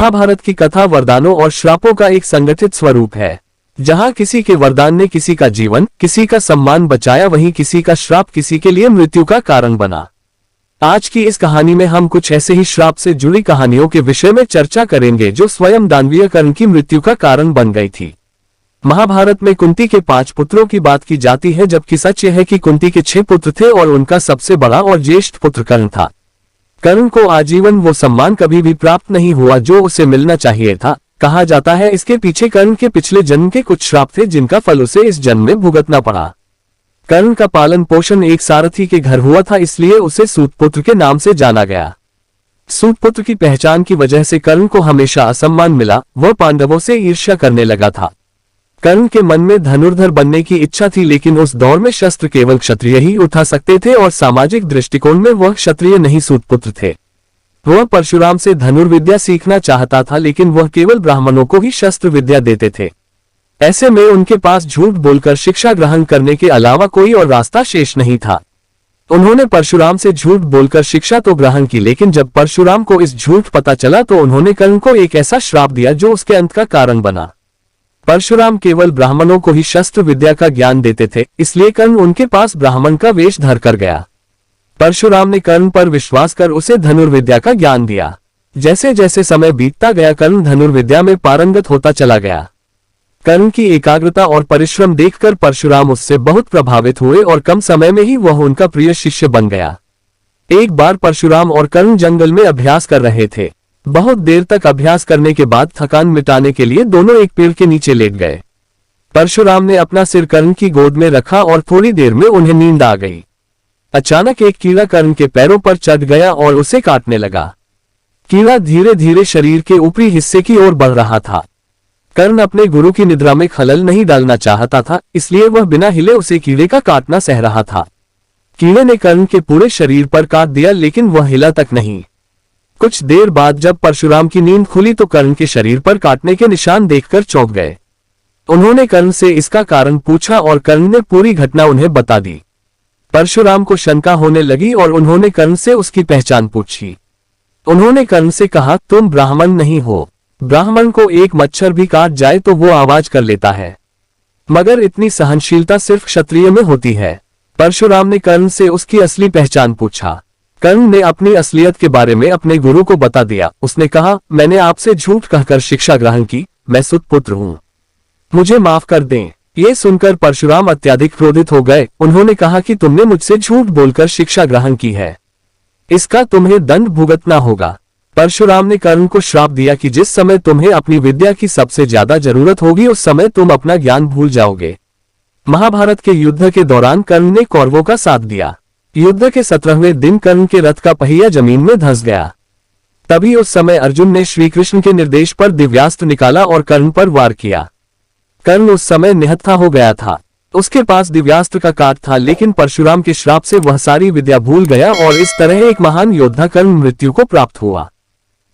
महाभारत की कथा वरदानों और श्रापों का एक संगठित स्वरूप है, जहां किसी के वरदान ने किसी का जीवन, किसी का सम्मान बचाया, वहीं किसी का श्राप किसी के लिए मृत्यु का कारण बना। आज की इस कहानी में हम कुछ ऐसे ही श्राप से जुड़ी कहानियों के विषय में चर्चा करेंगे जो स्वयं दानवीय कर्ण की मृत्यु का कारण बन गई थी। महाभारत में कुंती के 5 पुत्रों की बात की जाती है, जबकि सच यह है कि कुंती के 6 पुत्र थे और उनका सबसे बड़ा और ज्येष्ठ पुत्र कर्ण था। कर्ण को आजीवन वो सम्मान कभी भी प्राप्त नहीं हुआ जो उसे मिलना चाहिए था। कहा जाता है इसके पीछे कर्ण के पिछले जन्म के कुछ श्राप थे जिनका फल उसे इस जन्म में भुगतना पड़ा। कर्ण का पालन पोषण एक सारथी के घर हुआ था, इसलिए उसे सूतपुत्र के नाम से जाना गया। सूतपुत्र की पहचान की वजह से कर्ण को हमेशा असम्मान मिला। वह पांडवों से ईर्ष्या करने लगा था। कर्ण के मन में धनुर्धर बनने की इच्छा थी, लेकिन उस दौर में शस्त्र केवल क्षत्रिय ही उठा सकते थे और सामाजिक दृष्टिकोण में वह क्षत्रिय नहीं सूतपुत्र थे। वह परशुराम से धनुर्विद्या सीखना चाहता था, लेकिन वह केवल ब्राह्मणों को ही शस्त्र विद्या देते थे। ऐसे में उनके पास झूठ बोलकर शिक्षा ग्रहण करने के अलावा कोई और रास्ता शेष नहीं था। उन्होंने परशुराम से झूठ बोलकर शिक्षा तो ग्रहण की, लेकिन जब परशुराम को इस झूठ पता चला तो उन्होंने कर्ण को एक ऐसा श्राप दिया जो उसके अंत का कारण बना। परशुराम केवल ब्राह्मणों को ही शस्त्र विद्या का ज्ञान देते थे, इसलिए कर्ण उनके पास ब्राह्मण का वेश धर कर गया। परशुराम ने कर्ण पर विश्वास कर उसे धनुर्विद्या का ज्ञान दिया। जैसे जैसे समय बीतता गया कर्ण धनुर्विद्या में पारंगत होता चला गया। कर्ण की एकाग्रता और परिश्रम देखकर परशुराम उससे बहुत प्रभावित हुए और कम समय में ही वह उनका प्रिय शिष्य बन गया। एक बार परशुराम और कर्ण जंगल में अभ्यास कर रहे थे। बहुत देर तक अभ्यास करने के बाद थकान मिटाने के लिए दोनों एक पेड़ के नीचे लेट गए। परशुराम ने अपना सिर कर्ण की गोद में रखा और थोड़ी देर में उन्हें नींद आ गई। अचानक एक कीड़ा कर्ण के पैरों पर चढ़ गया और उसे काटने लगा। कीड़ा धीरे धीरे शरीर के ऊपरी हिस्से की ओर बढ़ रहा था। कर्ण अपने गुरु की निद्रा में खलल नहीं डालना चाहता था, इसलिए वह बिना हिले उसे कीड़े का काटना सह रहा था। कीड़े ने कर्ण के पूरे शरीर पर काट दिया, लेकिन वह हिला तक नहीं। कुछ देर बाद जब परशुराम की नींद खुली तो कर्ण के शरीर पर काटने के निशान देखकर चौंक गए। उन्होंने कर्ण से इसका कारण पूछा और कर्ण ने पूरी घटना उन्हें बता दी। परशुराम को शंका होने लगी और उन्होंने कर्ण से उसकी पहचान पूछी। उन्होंने कर्ण से कहा, तुम ब्राह्मण नहीं हो। ब्राह्मण को एक मच्छर भी काट जाए तो वो आवाज कर लेता है, मगर इतनी सहनशीलता सिर्फ क्षत्रिय में होती है। परशुराम ने कर्ण से उसकी असली पहचान पूछा। कर्ण ने अपनी असलियत के बारे में अपने गुरु को बता दिया। उसने कहा, मैंने आपसे झूठ कहकर शिक्षा ग्रहण की, मैं सूतपुत्र हूँ, मुझे माफ कर दें। ये सुनकर परशुराम अत्यधिक क्रोधित हो गए। उन्होंने कहा कि तुमने मुझसे झूठ बोलकर शिक्षा ग्रहण की है, इसका तुम्हें दंड भुगतना होगा। परशुराम ने कर्ण को श्राप दिया कि जिस समय तुम्हें अपनी विद्या की सबसे ज्यादा जरूरत होगी उस समय तुम अपना ज्ञान भूल जाओगे। महाभारत के युद्ध के दौरान कर्ण ने कौरवों का साथ दिया। युद्ध के 17वें दिन कर्ण के रथ का पहिया जमीन में धंस गया। तभी उस समय अर्जुन ने श्री कृष्ण के निर्देश पर दिव्यास्त्र निकाला और कर्ण पर वार किया। कर्ण उस समय निहत्था हो गया था। उसके पास दिव्यास्त्र का काट था, लेकिन परशुराम के श्राप से वह सारी विद्या भूल गया और इस तरह एक महान योद्धा कर्ण मृत्यु को प्राप्त हुआ।